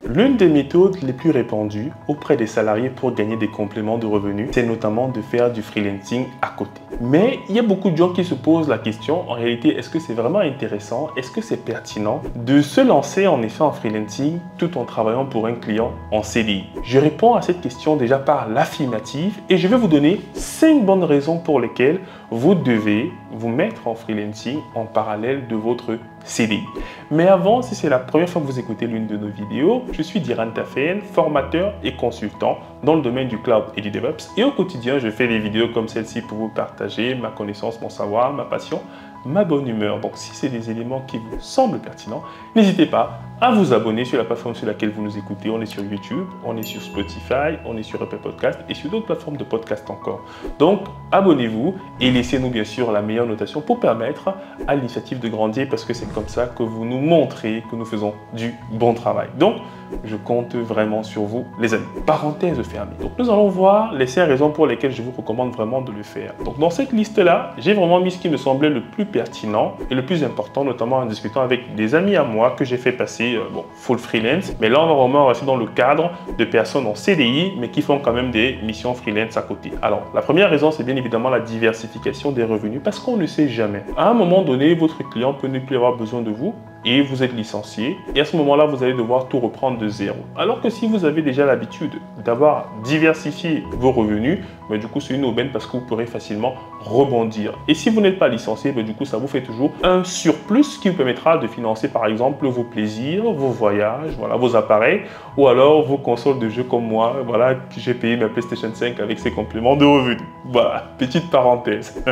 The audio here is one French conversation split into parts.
L'une des méthodes les plus répandues auprès des salariés pour gagner des compléments de revenus, c'est notamment de faire du freelancing à côté. Mais il y a beaucoup de gens qui se posent la question, en réalité, est-ce que c'est vraiment intéressant, est-ce que c'est pertinent de se lancer en effet en freelancing tout en travaillant pour un client en CDI? Je réponds à cette question déjà par l'affirmative et je vais vous donner 5 bonnes raisons pour lesquelles vous devez vous mettre en freelancing en parallèle de votre CDI. Mais avant, si c'est la première fois que vous écoutez l'une de nos vidéos, je suis Diran Taféen, formateur et consultant dans le domaine du cloud et du DevOps. Et au quotidien, je fais des vidéos comme celle-ci pour vous partager ma connaissance, mon savoir, ma passion, ma bonne humeur. Donc si c'est des éléments qui vous semblent pertinents, n'hésitez pas à vous abonner sur la plateforme sur laquelle vous nous écoutez. On est sur YouTube, on est sur Spotify, on est sur Apple Podcast et sur d'autres plateformes de podcast encore. Donc abonnez-vous et laissez-nous bien sûr la meilleure notation pour permettre à l'initiative de grandir parce que c'est comme ça que vous nous montrez que nous faisons du bon travail. Donc je compte vraiment sur vous les amis. Parenthèse fermée. Donc nous allons voir les 5 raisons pour lesquelles je vous recommande vraiment de le faire. Donc dans cette liste-là, j'ai vraiment mis ce qui me semblait le plus pertinent et le plus important, notamment en discutant avec des amis à moi que j'ai fait passer full freelance. Mais là, on va vraiment rester dans le cadre de personnes en CDI, mais qui font quand même des missions freelance à côté. Alors, la première raison, c'est bien évidemment la diversification des revenus parce qu'on ne sait jamais. À un moment donné, votre client peut ne plus avoir besoin de vous et vous êtes licencié. Et à ce moment-là, vous allez devoir tout reprendre de zéro. Alors que si vous avez déjà l'habitude d'avoir diversifié vos revenus, du coup, c'est une aubaine parce que vous pourrez facilement rebondir. Et si vous n'êtes pas licencié, du coup, ça vous fait toujours un surplus qui vous permettra de financer, par exemple, vos plaisirs, vos voyages, voilà, vos appareils, ou alors vos consoles de jeux comme moi, voilà, que j'ai payé ma PlayStation 5 avec ces compléments de revenus. Voilà, petite parenthèse.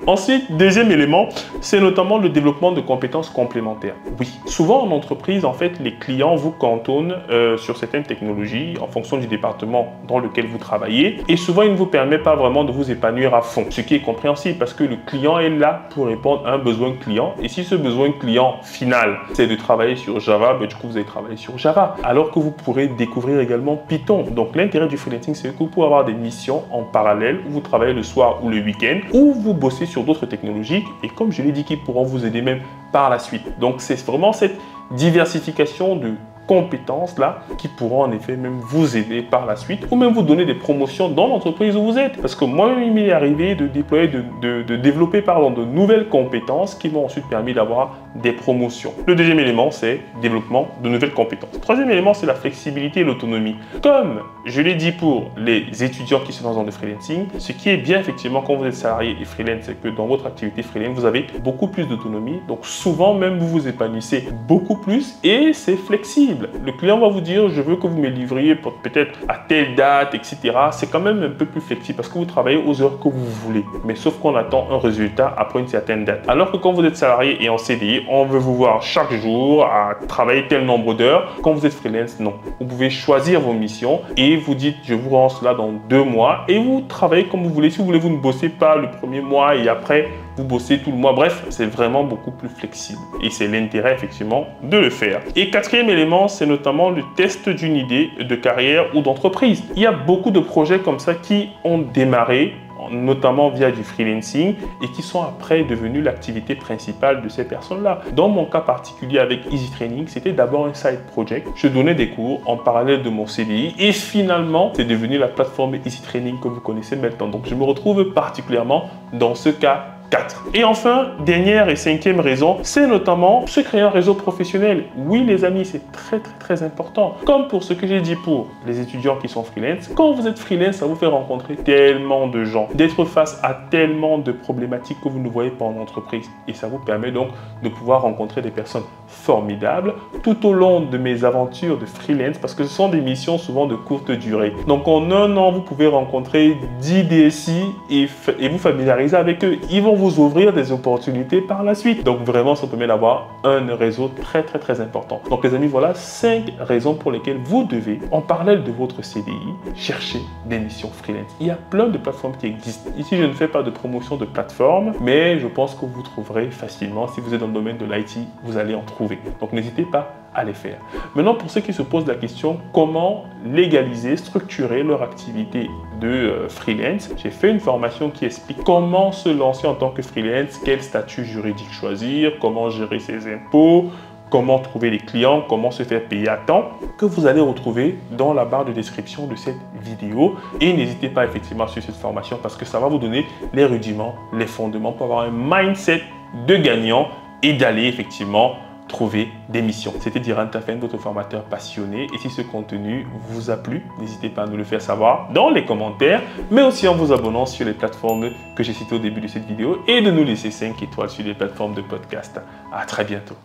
Ensuite, deuxième élément, c'est notamment le développement de compétences complémentaires. Oui, souvent en entreprise, en fait, les clients vous cantonnent sur certaines technologies en fonction du département dans lequel vous travaillez. Et souvent, il ne vous permet pas vraiment de vous épanouir à fond. Ce qui est compréhensible parce que le client est là pour répondre à un besoin client. Et si ce besoin client final, c'est de travailler sur Java, du coup, vous allez travailler sur Java. Alors que vous pourrez découvrir également Python. Donc, l'intérêt du freelancing, c'est que vous pouvez avoir des missions en parallèle où vous travaillez le soir ou le week-end, ou vous bossez sur d'autres technologies. Et comme je l'ai dit, qui pourront vous aider même par la suite. Donc, c'est vraiment cette diversification de compétences là qui pourront en effet même vous aider par la suite ou même vous donner des promotions dans l'entreprise où vous êtes. Parce que moi-même, il m'est arrivé de déployer, de développer de nouvelles compétences qui m'ont ensuite permis d'avoir des promotions. Le deuxième élément, c'est développement de nouvelles compétences. Le troisième élément, c'est la flexibilité et l'autonomie. Comme je l'ai dit pour les étudiants qui se lancent dans le freelancing, ce qui est bien effectivement quand vous êtes salarié et freelance, c'est que dans votre activité freelance, vous avez beaucoup plus d'autonomie. Donc souvent même, vous vous épanouissez beaucoup plus et c'est flexible. Le client va vous dire, je veux que vous me livriez peut-être à telle date, etc. C'est quand même un peu plus flexible parce que vous travaillez aux heures que vous voulez. Mais sauf qu'on attend un résultat après une certaine date. Alors que quand vous êtes salarié et en CDI, on veut vous voir chaque jour à travailler tel nombre d'heures. Quand vous êtes freelance, non. Vous pouvez choisir vos missions et vous dites, je vous rends cela dans 2 mois et vous travaillez comme vous voulez. Si vous voulez, vous ne bossez pas le premier mois et après, vous bossez tout le mois. Bref, c'est vraiment beaucoup plus flexible. Et c'est l'intérêt, effectivement, de le faire. Et quatrième élément, c'est notamment le test d'une idée de carrière ou d'entreprise. Il y a beaucoup de projets comme ça qui ont démarré, notamment via du freelancing et qui sont après devenus l'activité principale de ces personnes-là. Dans mon cas particulier avec Easy Training, c'était d'abord un side project. Je donnais des cours en parallèle de mon CDI et finalement, c'est devenu la plateforme Easy Training que vous connaissez maintenant. Donc, je me retrouve particulièrement dans ce cas 4. Et enfin, dernière et cinquième raison, c'est notamment se créer un réseau professionnel. Oui, les amis, c'est très important. Comme pour ce que j'ai dit pour les étudiants qui sont freelance, quand vous êtes freelance, ça vous fait rencontrer tellement de gens, d'être face à tellement de problématiques que vous ne voyez pas en entreprise. Et ça vous permet donc de pouvoir rencontrer des personnes formidables tout au long de mes aventures de freelance parce que ce sont des missions souvent de courte durée. Donc en un an, vous pouvez rencontrer 10 DSI et vous familiariser avec eux. Ils vont vous ouvrir des opportunités par la suite. Donc vraiment, ça permet d'avoir un réseau très important. Donc les amis, voilà 5 raisons pour lesquelles vous devez, en parallèle de votre CDI, chercher des missions freelance. Il y a plein de plateformes qui existent. Ici, je ne fais pas de promotion de plateforme, mais je pense que vous trouverez facilement. Si vous êtes dans le domaine de l'IT, vous allez en trouver. Donc n'hésitez pas à les faire. Maintenant, pour ceux qui se posent la question, comment légaliser, structurer leur activité de freelance, j'ai fait une formation qui explique comment se lancer en tant que freelance, quel statut juridique choisir, comment gérer ses impôts, comment trouver les clients, comment se faire payer à temps, que vous allez retrouver dans la barre de description de cette vidéo. Et n'hésitez pas effectivement à suivre cette formation parce que ça va vous donner les rudiments, les fondements pour avoir un mindset de gagnant et d'aller effectivement trouver des missions. C'était Diran Tafen, votre formateur passionné. Et si ce contenu vous a plu, n'hésitez pas à nous le faire savoir dans les commentaires, mais aussi en vous abonnant sur les plateformes que j'ai citées au début de cette vidéo et de nous laisser 5 étoiles sur les plateformes de podcast. À très bientôt.